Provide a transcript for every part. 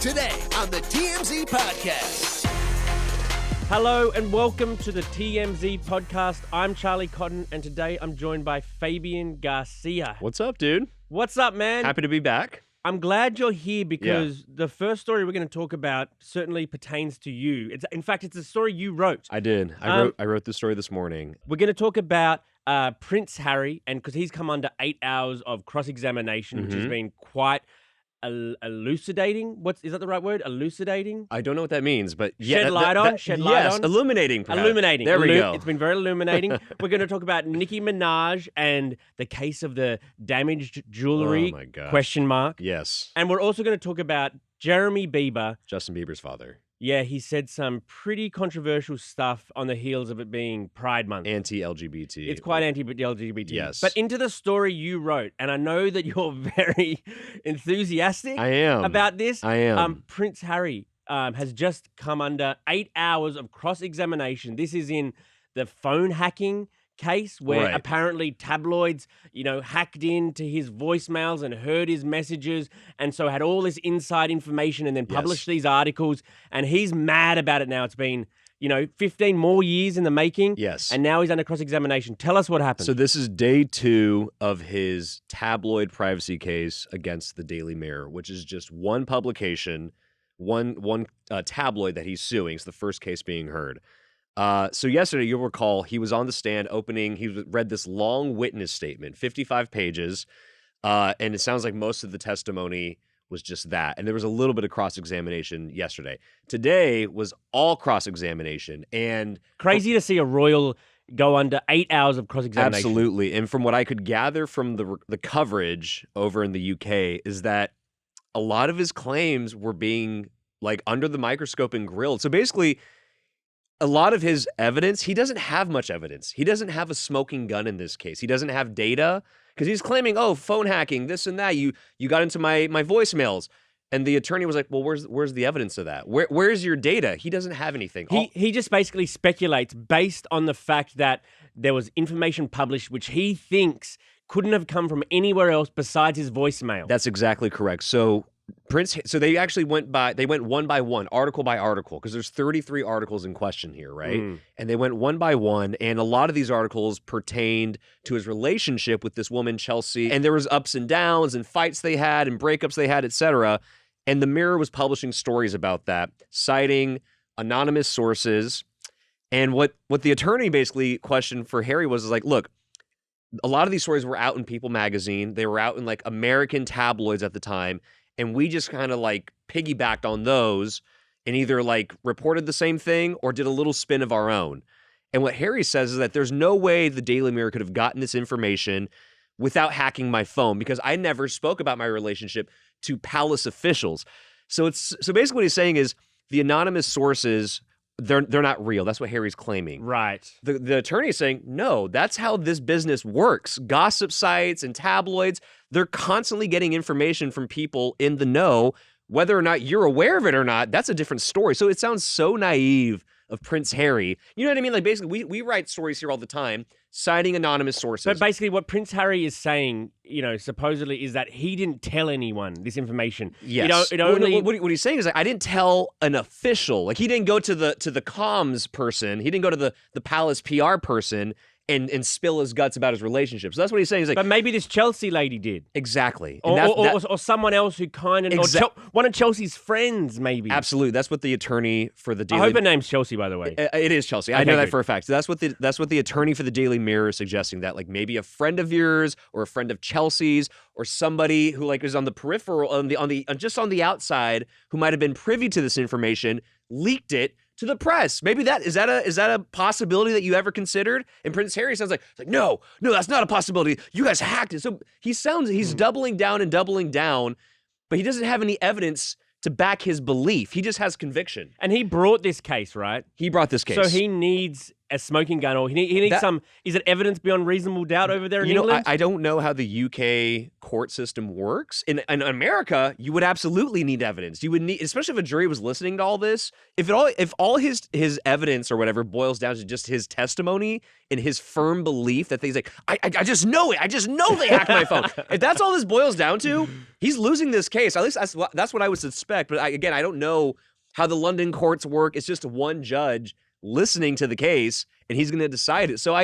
Today on the TMZ Podcast. Hello and welcome to the TMZ Podcast. I'm Charlie Cotton and today I'm joined by Fabian Garcia. What's up, dude? What's up, man? Happy to be back. I'm glad you're here because the first story we're going to talk about certainly pertains to you. In fact, it's a story you wrote. I did. I wrote this story this morning. We're going to talk about Prince Harry, and because he's come under 8 hours of cross-examination, which has been quite elucidating. Is that the right word? Elucidating? I don't know what that means, but Shed light on. Yes, illuminating. Perhaps. Illuminating. There we go. It's been very illuminating. We're going to talk about Nicki Minaj and the case of the damaged jewelry? Oh my gosh. Question mark. Yes. And we're also going to talk about Jeremy Bieber. Justin Bieber's father. Yeah, he said some pretty controversial stuff on the heels of it being Pride Month. Anti-LGBT. It's quite anti-LGBT. Yes. But into the story you wrote, and I know that you're very enthusiastic about this. I am. Prince Harry has just come under 8 hours of cross-examination. This is in the phone hacking case where apparently tabloids, hacked into his voicemails and heard his messages and so had all this inside information and then published these articles. And he's mad about it now. It's been, 15 more years in the making. Yes. And now he's under cross-examination. Tell us what happened. So this is day 2 of his tabloid privacy case against the Daily Mirror, which is just one publication, one tabloid that he's suing. It's the first case being heard. So yesterday, you'll recall, he was on the stand he read this long witness statement, 55 pages, and it sounds like most of the testimony was just that. And there was a little bit of cross-examination yesterday. Today was all cross-examination. And crazy to see a royal go under 8 hours of cross-examination. Absolutely. And from what I could gather from the coverage over in the UK is that a lot of his claims were being under the microscope and grilled. So basically, a lot of his evidence, he doesn't have much evidence. He doesn't have a smoking gun in this case. He doesn't have data because he's claiming, phone hacking, this and that. You got into my voicemails. And the attorney was like, well, where's the evidence of that? Where's your data? He doesn't have anything. He just basically speculates based on the fact that there was information published which he thinks couldn't have come from anywhere else besides his voicemail. That's exactly correct. So they actually went one by one, article by article, because there's 33 articles in question here, right? And they went one by one, and a lot of these articles pertained to his relationship with this woman, Chelsea, and there was ups and downs and fights they had and breakups they had, etc. And the Mirror was publishing stories about that, citing anonymous sources. And what the attorney basically questioned for Harry was look, a lot of these stories were out in People magazine. They were out in American tabloids at the time. And we just kind of piggybacked on those and either reported the same thing or did a little spin of our own. And what Harry says is that there's no way the Daily Mirror could have gotten this information without hacking my phone because I never spoke about my relationship to palace officials. So basically what he's saying is the anonymous sources, they're not real. That's what Harry's claiming. Right. The attorney is saying, no, that's how this business works. Gossip sites and tabloids, they're constantly getting information from people in the know. Whether or not you're aware of it or not, that's a different story. So it sounds so naive of Prince Harry. You know what I mean? Basically, we write stories here all the time, citing anonymous sources. But basically what Prince Harry is saying, supposedly is that he didn't tell anyone this information. Yes. What he's saying is I didn't tell an official. He didn't go to the comms person. He didn't go to the palace PR person and spill his guts about his relationship. So that's what he's saying. He's but maybe this Chelsea lady did. Exactly. Or someone else who kind of... one of Chelsea's friends, maybe. Absolutely. That's what the attorney for the Daily... I hope her name's Chelsea, by the way. It is Chelsea. I know that for a fact. So that's what the attorney for the Daily Mirror is suggesting, that maybe a friend of yours or a friend of Chelsea's or somebody who is on the peripheral, just on the outside, who might have been privy to this information, leaked it to the press. Maybe is that a possibility that you ever considered? And Prince Harry sounds like no, that's not a possibility. You guys hacked it. So he's doubling down, but he doesn't have any evidence to back his belief. He just has conviction. And he brought this case, right? He brought this case. So he needs a smoking gun, or he needs some. Is it evidence beyond reasonable doubt over there in England? I don't know how the UK court system works. In America, you would absolutely need evidence. You would need, especially if a jury was listening to all this. If all his evidence or whatever boils down to just his testimony and his firm belief that he's like, I just know it. I just know they hacked my phone. If that's all this boils down to, he's losing this case. At least that's what I would suspect. But I don't know how the London courts work. It's just one judge listening to the case, and he's going to decide it. So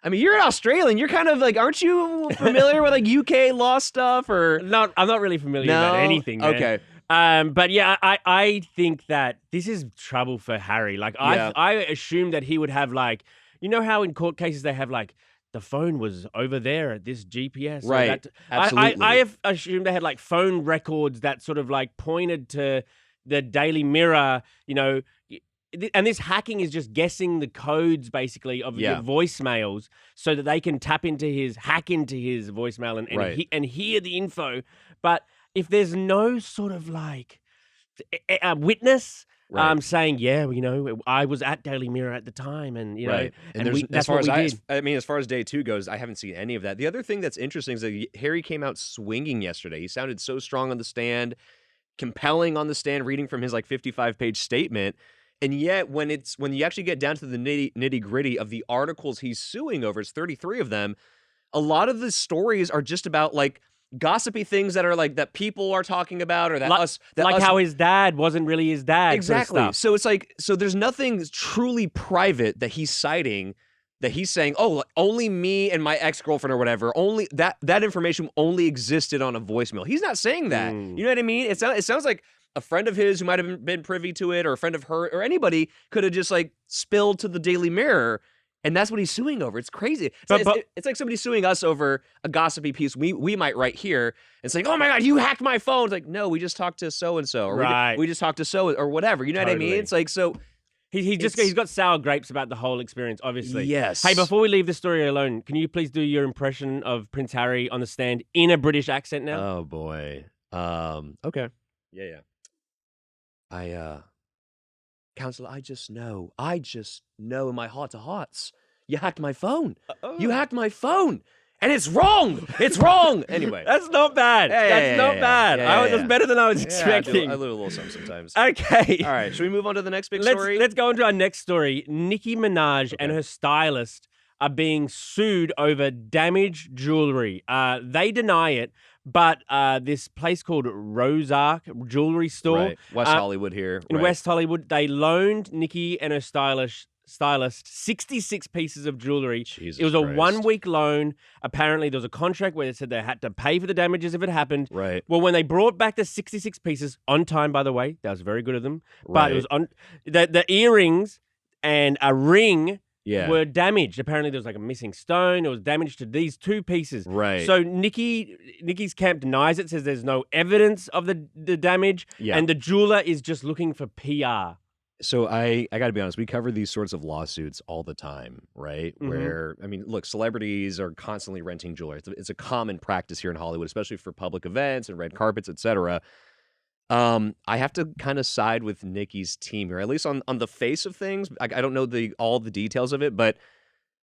I mean, you're an Australian. You're kind of like, aren't you familiar with like UK law stuff or? No, I'm not really familiar about anything. Man. Okay. But yeah, I think that this is trouble for Harry. Like I assumed that he would have like, you know how in court cases they have like the phone was over there at this GPS. Right. Absolutely. I have assumed they had like phone records that sort of like pointed to the Daily Mirror, you know. And this hacking is just guessing the codes, basically, of your voicemails so that they can hack into his voicemail and hear the info. But if there's no sort of like witness saying, yeah, you know, I was at Daily Mirror at the time, and you know, that's what we did. I mean, as far as day 2 goes, I haven't seen any of that. The other thing that's interesting is that Harry came out swinging yesterday. He sounded so strong on the stand, compelling on the stand, reading from his like 55-page statement. And yet, when you actually get down to the nitty gritty of the articles he's suing over, it's 33 of them. A lot of the stories are just about like gossipy things that are like that people are talking about, or that how his dad wasn't really his dad. Exactly. Sort of stuff. So it's like, so there's nothing truly private that he's citing. That he's saying, oh, only me and my ex-girlfriend or whatever, only that information only existed on a voicemail. He's not saying that. You know what I mean? It sounds like a friend of his who might have been privy to it, or a friend of her, or anybody could have just like spilled to the Daily Mirror, and that's what he's suing over. It's crazy. It's like somebody suing us over a gossipy piece we might write here and saying, "Oh my God, you hacked my phone." It's like, no, we just talked to so and so, or we just talked to so or whatever. You know what I mean? It's like so. He's got sour grapes about the whole experience, obviously. Yes. Hey, before we leave the story alone, can you please do your impression of Prince Harry on the stand in a British accent now? Oh boy. Okay. Yeah. Counselor, I just know in my heart of hearts, you hacked my phone. You hacked my phone. And it's wrong. It's wrong. Anyway. That's not bad. That's not bad. That's better than I was expecting. I do a little something sometimes. Okay. All right. Should we move on to the next big story? Let's go into our next story. Nicki Minaj and her stylist are being sued over damaged jewelry. They deny it, but this place called Rosark Jewelry Store. Right. West Hollywood here. In West Hollywood, they loaned Nicki and her stylist 66 pieces of jewelry. Jesus it was a Christ. 1-week loan. Apparently, there was a contract where they said they had to pay for the damages if it happened. Right. Well, when they brought back the 66 pieces on time, by the way, that was very good of them. But it was on the earrings and a ring were damaged. Apparently, there was like a missing stone. It was damaged to these 2 pieces. Right. So Nicki's camp denies it, says there's no evidence of the damage, and the jeweler is just looking for PR. So I got to be honest, we cover these sorts of lawsuits all the time, right? Mm-hmm. Where, I mean, look, celebrities are constantly renting jewelry. It's a common practice here in Hollywood, especially for public events and red carpets, etc. I have to kind of side with Nicki's team here, at least on the face of things. I don't know all the details of it, but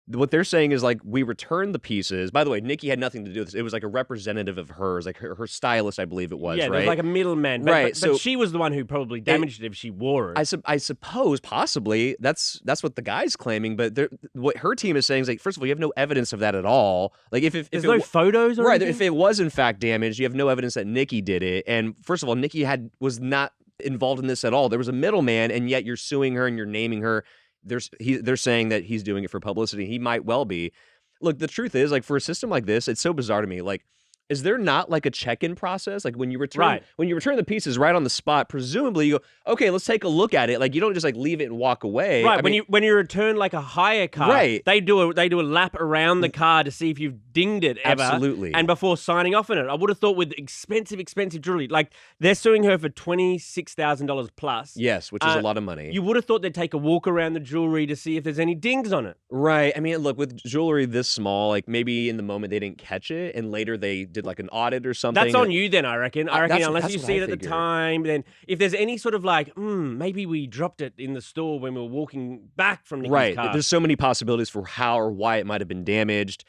what they're saying is like, we returned the pieces. By the way, Nicki had nothing to do with this. It was like a representative of hers, like her stylist, I believe it was. Yeah, right? there was like a middleman. But So she was the one who probably damaged it if she wore it. I suppose possibly that's what the guy's claiming. But what her team is saying is like, first of all, you have no evidence of that at all. Like if there's no photos or anything? If it was in fact damaged, you have no evidence that Nicki did it. And first of all, Nicki was not involved in this at all. There was a middleman, and yet you're suing her and you're naming her. They're saying that he's doing it for publicity. He might well be. Look, the truth is, like, for a system like this, it's so bizarre to me. Like, is there not like a check-in process? Like when you return the pieces right on the spot, presumably you go, okay, let's take a look at it. Like you don't just like leave it and walk away. Right. When you return like a hire car, they do a lap around the car to see if you've dinged it ever. Absolutely. And before signing off on it. I would have thought with expensive jewelry, like they're suing her for $26,000 plus. Yes, which is a lot of money. You would have thought they'd take a walk around the jewelry to see if there's any dings on it. Right. I mean, look, with jewelry this small, like maybe in the moment they didn't catch it, and later they did like an audit or something. That's on you then, I reckon. Unless you see it at the figure. time, then if there's any sort of like, maybe we dropped it in the store when we were walking back from Nicki's car. There's so many possibilities for how or why it might have been damaged.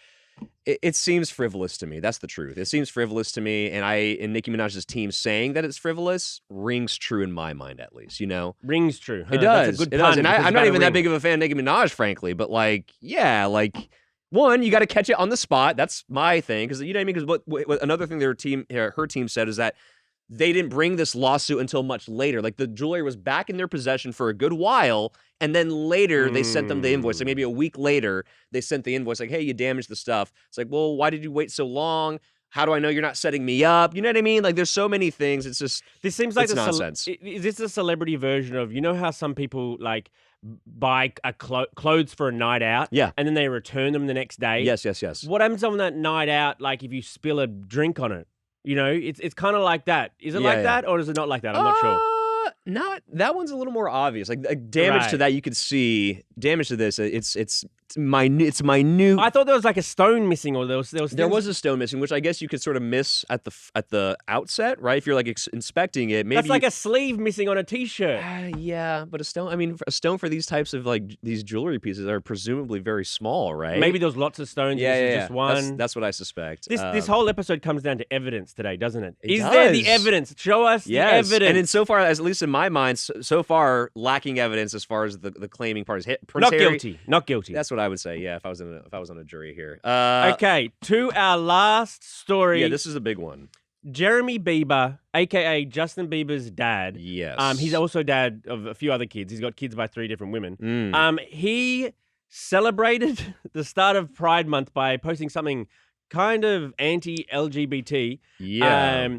it seems frivolous to me. That's the truth. It seems frivolous to me, and Nicki Minaj's team saying that it's frivolous rings true in my mind, at least. Rings true. Huh? It does. That's a good it pun does. And because I'm it's not about even a that ring. big of a fan of Nicki Minaj, frankly. But one, you got to catch it on the spot. That's my thing, because you know what I mean. Because what another thing her team said is that they didn't bring this lawsuit until much later. Like the jewelry was back in their possession for a good while, and then later they sent them the invoice. Like maybe a week later, they sent the invoice like, hey, you damaged the stuff. It's like, well, why did you wait so long? How do I know you're not setting me up? You know what I mean? Like there's so many things. It's just This seems like it's nonsense. Is this a celebrity version of, how some people like buy clothes for a night out, Yeah. and then they return them the next day? Yes. What happens on that night out? Like if you spill a drink on it, it's kind of like that. Is it like that, or is it not like that? I'm not sure. Not that one's a little more obvious. Like damage to that, you could see. Damage to this, it's minute. It's minute. I thought there was like a stone missing, or there was a stone missing, which I guess you could sort of miss at the outset, right? If you're like inspecting it, maybe that's like a sleeve missing on a t-shirt. Yeah, but a stone. I mean, a stone for these types of like these jewelry pieces are presumably very small, right? Maybe there's lots of stones. Yeah, this is just one. That's what I suspect. This whole episode comes down to evidence today, doesn't it? It Is there the does. evidence? Show us the evidence. And in so far, as at least in my mind, so far lacking evidence as far as the claiming parties. Not guilty. Not guilty. That's what I would say. Yeah, if I was on a jury here. Okay, to our last story. Yeah, this is a big one. Jeremy Bieber, aka Justin Bieber's dad. Yes. He's also dad of a few other kids. He's got kids by 3 different women. He celebrated the start of Pride Month by posting something kind of anti-LGBT. Yeah.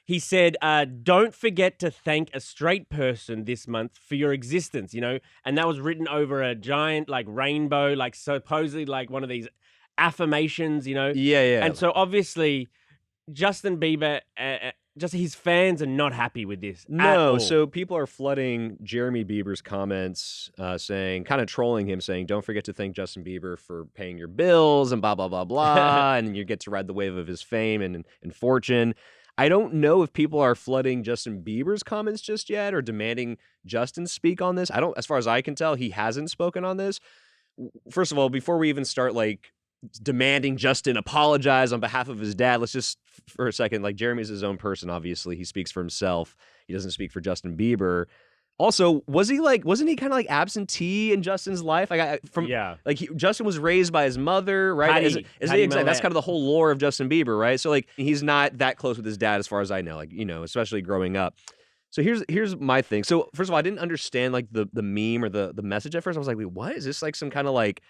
He said, don't forget to thank a straight person this month for your existence, and that was written over a giant like rainbow, like supposedly like one of these affirmations, Yeah. And so obviously Justin Bieber, just his fans are not happy with this. No, so people are flooding Jeremy Bieber's comments, kind of trolling him, saying, don't forget to thank Justin Bieber for paying your bills and blah, blah, blah, blah. And you get to ride the wave of his fame and fortune. I don't know if people are flooding Justin Bieber's comments just yet or demanding Justin speak on this. As far as I can tell, he hasn't spoken on this. First of all, before we even start like demanding Justin apologize on behalf of his dad, let's just for a second, like Jeremy's his own person, obviously. He speaks for himself. He doesn't speak for Justin Bieber. Also, wasn't he kind of like absentee in Justin's life? Justin was raised by his mother, right? That's kind of the whole lore of Justin Bieber, right? So like he's not that close with his dad as far as I know, like, especially growing up. So here's my thing. So first of all, I didn't understand like the meme or the message at first. I was like, wait, what? Is this like some kind of like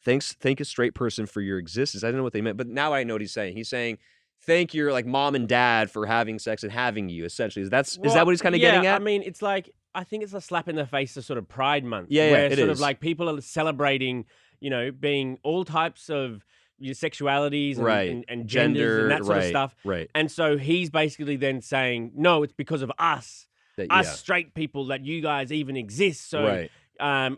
thank a straight person for your existence? I didn't know what they meant, but now I know what he's saying. He's saying thank your like mom and dad for having sex and having you, essentially. Is that what he's kind of getting at? I mean, it's like, I think it's a slap in the face to sort of Pride Month. Yeah, where it sort is. of like people are celebrating, being all types of sexualities and, Right. and genders and that sort of stuff. Right. And so he's basically then saying, no, it's because of us straight people that you guys even exist. So right.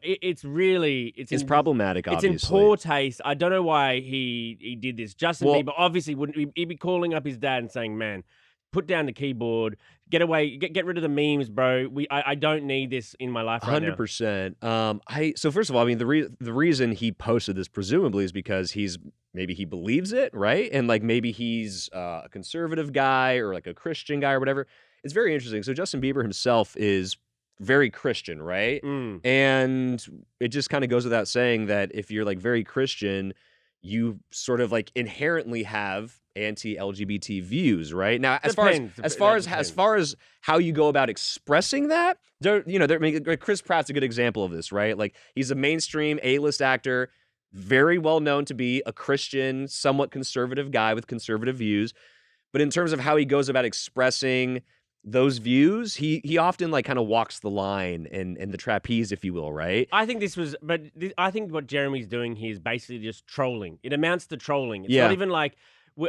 It's problematic, obviously. It's in poor taste. I don't know why he did this. Justin Bieber obviously wouldn't. He'd be calling up his dad and saying, man, put down the keyboard, get rid of the memes, bro. I don't need this in my life right now. 100%. So first of all, I mean, the reason he posted this presumably is because maybe he believes it, right? And like maybe he's a conservative guy or like a Christian guy or whatever. It's very interesting. So Justin Bieber himself is very Christian, right? And it just kind of goes without saying that if you're like very Christian, you sort of like inherently have anti-LGBT views, right? Now, as far as how you go about expressing that, Chris Pratt's a good example of this, right? Like he's a mainstream A-list actor, very well known to be a Christian, somewhat conservative guy with conservative views. But in terms of how he goes about expressing those views, he often like kind of walks the line and the trapeze, if you will, right? I think I think what Jeremy's doing here is basically just trolling. It amounts to trolling. It's not even like,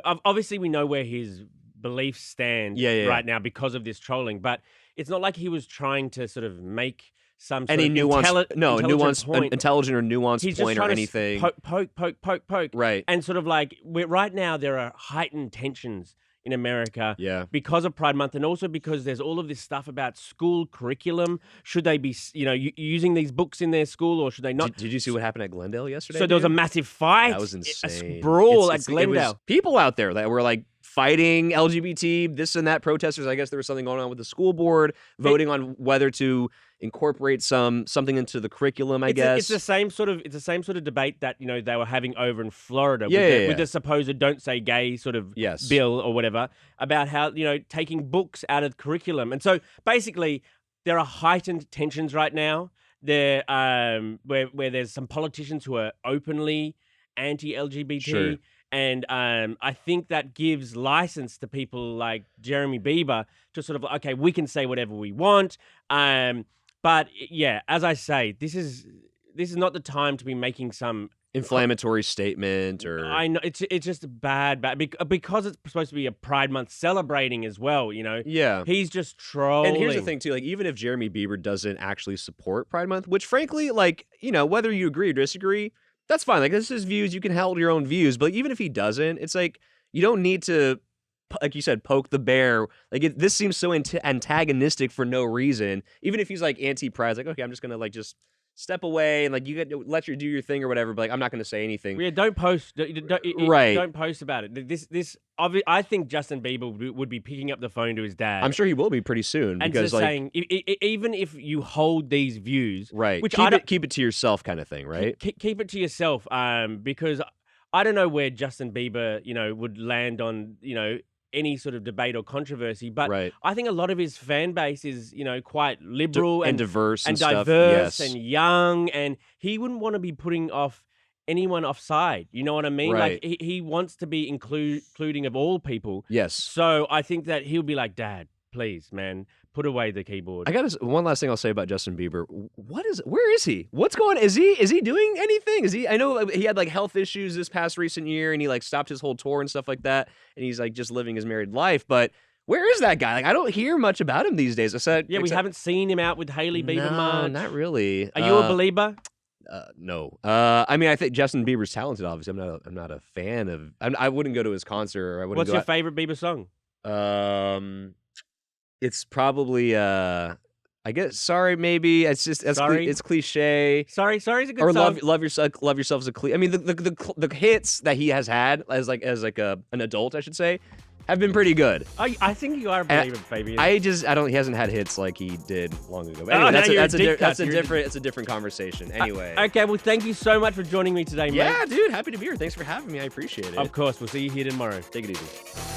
obviously we know where his beliefs stand right now because of this trolling, but it's not like he was trying to sort of make some sort of intelligent or nuanced He's point just or anything. Poke. Right. And sort of like, right now there are heightened tensions in America Yeah. because of Pride Month, and also because there's all of this stuff about school curriculum. Should they be, using these books in their school, or should they not? Did you see what happened at Glendale yesterday? So there was a massive fight. That was insane. A brawl at It Glendale. was people out there that were like fighting LGBT, this and that, protesters. I guess there was something going on with the school board, voting on whether to incorporate something into the curriculum, I guess. It's the same sort of debate that, they were having over in Florida with the supposed don't say gay sort of bill or whatever, about how, taking books out of curriculum. And so basically there are heightened tensions right now. There where there's some politicians who are openly anti-LGBT. Sure. And I think that gives license to people like Jeremy Bieber to sort of, okay, we can say whatever we want. But yeah, as I say, this is not the time to be making some inflammatory statement or... I know it's just bad because it's supposed to be a Pride Month celebrating as well. Yeah, he's just trolling. And here's the thing too, like even if Jeremy Bieber doesn't actually support Pride Month, which frankly, like whether you agree or disagree, that's fine. Like, this is his views. You can hold your own views. But even if he doesn't, it's like, you don't need to, like you said, poke the bear. Like, this seems so antagonistic for no reason. Even if he's, like, anti-pride, it's like, okay, I'm just going to, like, just step away and, like, you get to let you do your thing or whatever. But, like, I'm not going to say anything. Yeah, don't post. Don't post about it. I think Justin Bieber would be picking up the phone to his dad. I'm sure he will be pretty soon. And because, just saying, even if you hold these views, right? Which keep it to yourself, kind of thing, right? Keep it to yourself. Because I don't know where Justin Bieber, would land on, any sort of debate or controversy. But I think a lot of his fan base is, quite liberal and diverse and stuff. diverse and young, and he wouldn't want to be putting off anyone offside. You know what I mean? Right. Like he wants to be including of all people. Yes. So I think that he'll be like, Dad, please, man, put away the keyboard. I got one last thing I'll say about Justin Bieber. Where is he? What's going on? Is he doing anything? I know he had like health issues this past recent year and he like stopped his whole tour and stuff like that. And he's like just living his married life. But where is that guy? Like, I don't hear much about him these days. We haven't seen him out with Hailey Bieber much. No, not really. Are you a believer? No. I mean, I think Justin Bieber's talented. Obviously, I'm not a fan of. I wouldn't go to his concert. Or I wouldn't. What's your favorite Bieber song? It's probably I guess Sorry. Maybe it's just it's cliche. Sorry's a good or song. Love Yourself is a cliche. I mean, the hits that he has had as an adult, I should say, have been pretty good. I think you are a believer, Fabian. He hasn't had hits like he did long ago. But anyway, it's a different conversation. Anyway. Okay, well, thank you so much for joining me today, mate. Yeah, dude, happy to be here. Thanks for having me. I appreciate it. Of course, we'll see you here tomorrow. Take it easy.